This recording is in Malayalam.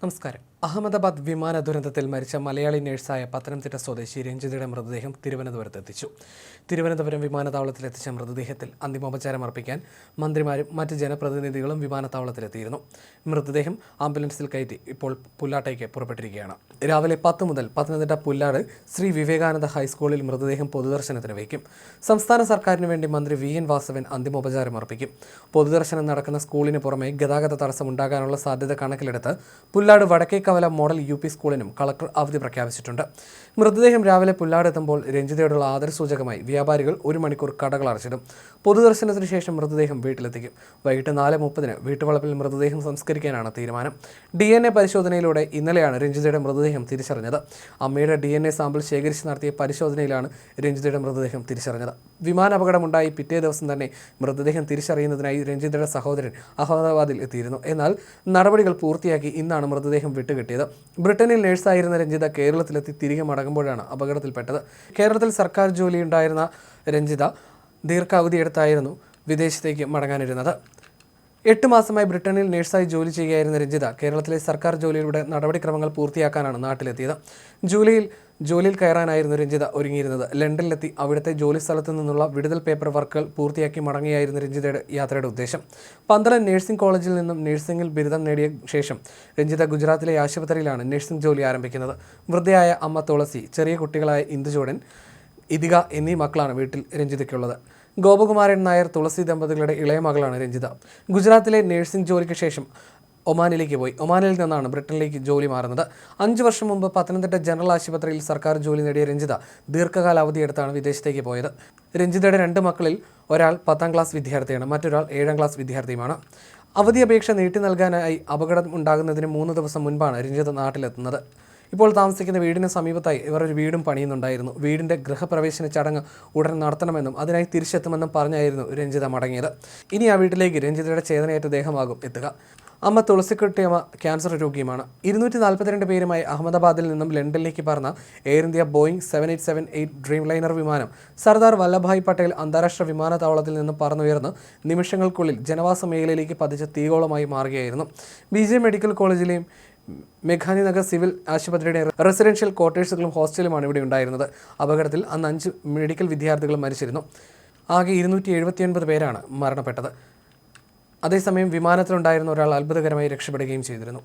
നമസ്കാരം. അഹമ്മദാബാദ് വിമാന ദുരന്തത്തിൽ മരിച്ച മലയാളി നഴ്സായ പത്തനംതിട്ട സ്വദേശി രഞ്ജിതയുടെ മൃതദേഹം തിരുവനന്തപുരത്ത് എത്തിച്ചു. തിരുവനന്തപുരം വിമാനത്താവളത്തിലെത്തിച്ച മൃതദേഹത്തിൽ അന്തിമോപചാരം അർപ്പിക്കാൻ മന്ത്രിമാരും മറ്റ് ജനപ്രതിനിധികളും വിമാനത്താവളത്തിലെത്തിയിരുന്നു. മൃതദേഹം ആംബുലൻസിൽ കയറ്റി ഇപ്പോൾ പുല്ലാട്ടേക്ക് പുറപ്പെട്ടിരിക്കുകയാണ്. രാവിലെ 10 മുതൽ പത്തനംതിട്ട പുല്ലാട് ശ്രീ വിവേകാനന്ദ ഹൈസ്കൂളിൽ മൃതദേഹം പൊതുദർശനത്തിന് വയ്ക്കും. സംസ്ഥാന സർക്കാരിന് വേണ്ടി മന്ത്രി VN വാസവൻ അന്തിമോപചാരം അർപ്പിക്കും. പൊതുദർശനം നടക്കുന്ന സ്കൂളിന് പുറമെ ഗതാഗത തടസ്സം ഉണ്ടാകാനുള്ള സാധ്യത കണക്കിലെടുത്ത് പുല്ലാട് വടക്കേക്കവല മോഡൽ UP സ്കൂളിനും കളക്ടർ അവധി പ്രഖ്യാപിച്ചിട്ടുണ്ട്. മൃതദേഹം രാവിലെ പുല്ലാട് എത്തുമ്പോൾ രഞ്ജിതയോടുള്ള ആദരസൂചകമായി വ്യാപാരികൾ 1 മണിക്കൂർ കടകൾ അടച്ചിടും. പൊതുദർശനത്തിന് ശേഷം മൃതദേഹം വീട്ടിലെത്തിക്കും. വൈകിട്ട് 4:30 വീട്ടുവളപ്പിൽ മൃതദേഹം സംസ്കരിക്കാനാണ് തീരുമാനം. DNA പരിശോധനയിലൂടെ ഇന്നലെയാണ് രഞ്ജിതയുടെ മൃതദേഹം തിരിച്ചറിഞ്ഞത്. അമ്മയുടെ DNA സാമ്പിൾ ശേഖരിച്ച് നടത്തിയ പരിശോധനയിലാണ് രഞ്ജിതയുടെ മൃതദേഹം തിരിച്ചറിഞ്ഞത്. വിമാനാപകടമുണ്ടായി പിറ്റേ ദിവസം തന്നെ മൃതദേഹം തിരിച്ചറിയുന്നതിനായി രഞ്ജിതയുടെ സഹോദരൻ അഹമ്മദാബാദിൽ എത്തിയിരുന്നു. എന്നാൽ നടപടികൾ പൂർത്തിയാക്കി ഇന്നാണ് മൃതദേഹം വിട്ടുകിട്ടിയത്. ബ്രിട്ടനിൽ നഴ്സായിരുന്ന രഞ്ജിത കേരളത്തിലെത്തി തിരികെ മടങ്ങുമ്പോഴാണ് അപകടത്തിൽപ്പെട്ടത്. കേരളത്തിൽ സർക്കാർ ജോലിയുണ്ടായിരുന്ന രഞ്ജിത ദീർഘാവധിയെടുത്തായിരുന്നു വിദേശത്തേക്ക് മടങ്ങാനിരുന്നത്. 8 മാസമായി ബ്രിട്ടനിൽ നഴ്സായി ജോലി ചെയ്യുകയായിരുന്ന രഞ്ജിത കേരളത്തിലെ സർക്കാർ ജോലിയുടെ നടപടിക്രമങ്ങൾ പൂർത്തിയാക്കാനാണ് നാട്ടിലെത്തിയത്. ജൂലൈയിൽ ജോലിയിൽ കയറാനായിരുന്നു രഞ്ജിത ഒരുങ്ങിയിരുന്നത്. ലണ്ടനിലെത്തി അവിടുത്തെ ജോലി സ്ഥലത്തു നിന്നുള്ള വിടുതൽ പേപ്പർ വർക്കുകൾ പൂർത്തിയാക്കി മടങ്ങിയായിരുന്നു രഞ്ജിതയുടെ യാത്രയുടെ ഉദ്ദേശം. പന്തളം നഴ്സിംഗ് കോളേജിൽ നിന്നും നഴ്സിംഗിൽ ബിരുദം നേടിയ ശേഷം രഞ്ജിത ഗുജറാത്തിലെ ആശുപത്രിയിലാണ് നഴ്സിംഗ് ജോലി ആരംഭിക്കുന്നത്. വൃദ്ധയായ അമ്മ തുളസി, ചെറിയ കുട്ടികളായ ഇന്ദുചൂടൻ, ഇതിക എന്നീ മക്കളാണ് വീട്ടിൽ രഞ്ജിതയ്ക്കുള്ളത്. ഗോപകുമാരൻ നായർ, തുളസി ദമ്പതികളുടെ ഇളയ മകളാണ് രഞ്ജിത. ഗുജറാത്തിലെ നഴ്സിംഗ് ജോലിക്ക് ശേഷം ഒമാനിലേക്ക് പോയി. ഒമാനിൽ നിന്നാണ് ബ്രിട്ടനിലേക്ക് ജോലി മാറുന്നത്. 5 വർഷം മുമ്പ് പത്തനംതിട്ട ജനറൽ ആശുപത്രിയിൽ സർക്കാർ ജോലി നേടിയ രഞ്ജിത ദീർഘകാല അവധിയെടുത്താണ് വിദേശത്തേക്ക് പോയത്. രഞ്ജിതയുടെ 2 മക്കളിൽ ഒരാൾ 10ാം ക്ലാസ് വിദ്യാർത്ഥിയാണ്, മറ്റൊരാൾ 7ാം ക്ലാസ് വിദ്യാർത്ഥിയുമാണ്. അവധി അപേക്ഷ നീട്ടി നൽകാനായി അപകടം ഉണ്ടാകുന്നതിന് 3 ദിവസം മുൻപാണ് രഞ്ജിത നാട്ടിലെത്തുന്നത്. ഇപ്പോൾ താമസിക്കുന്ന വീടിന് സമീപത്തായി ഇവർ ഒരു വീടും പണിയുന്നുണ്ടായിരുന്നു. വീടിൻ്റെ ഗൃഹപ്രവേശന ചടങ്ങ് ഉടൻ നടത്തണമെന്നും അതിനായി തിരിച്ചെത്തുമെന്നും പറഞ്ഞായിരുന്നു രഞ്ജിത മടങ്ങിയത്. ഇനി ആ വീട്ടിലേക്ക് രഞ്ജിതയുടെ ചേതനയേറ്റ ദേഹമാകും എത്തുക. അമ്മ തുളസിക്കുട്ടിയമ്മ ക്യാൻസർ രോഗിയുമാണ്. 242 പേരുമായി അഹമ്മദാബാദിൽ നിന്നും ലണ്ടനിലേക്ക് പറന്ന Air India Boeing 7878 dreamliner വിമാനം സർദാർ വല്ലഭായ് പട്ടേൽ അന്താരാഷ്ട്ര വിമാനത്താവളത്തിൽ നിന്ന് പറന്നുയർന്ന് നിമിഷങ്ങൾക്കുള്ളിൽ ജനവാസ മേഖലയിലേക്ക് പതിച്ച തീഗോളമായി മാറുകയായിരുന്നു. BJ മെഡിക്കൽ കോളേജിലെയും മെഘാനി നഗർ സിവിൽ ആശുപത്രിയുടെ റെസിഡൻഷ്യൽ ക്വാർട്ടേഴ്സുകളും ഹോസ്റ്റലുമാണ് ഇവിടെ ഉണ്ടായിരുന്നത്. അപകടത്തിൽ അന്ന് 5 മെഡിക്കൽ വിദ്യാർത്ഥികൾ മരിച്ചിരുന്നു. ആകെ 279 പേരാണ് മരണപ്പെട്ടത്. അതേസമയം വിമാനത്തിലുണ്ടായിരുന്ന ഒരാൾ അത്ഭുതകരമായി രക്ഷപ്പെടുകയും ചെയ്തിരുന്നു.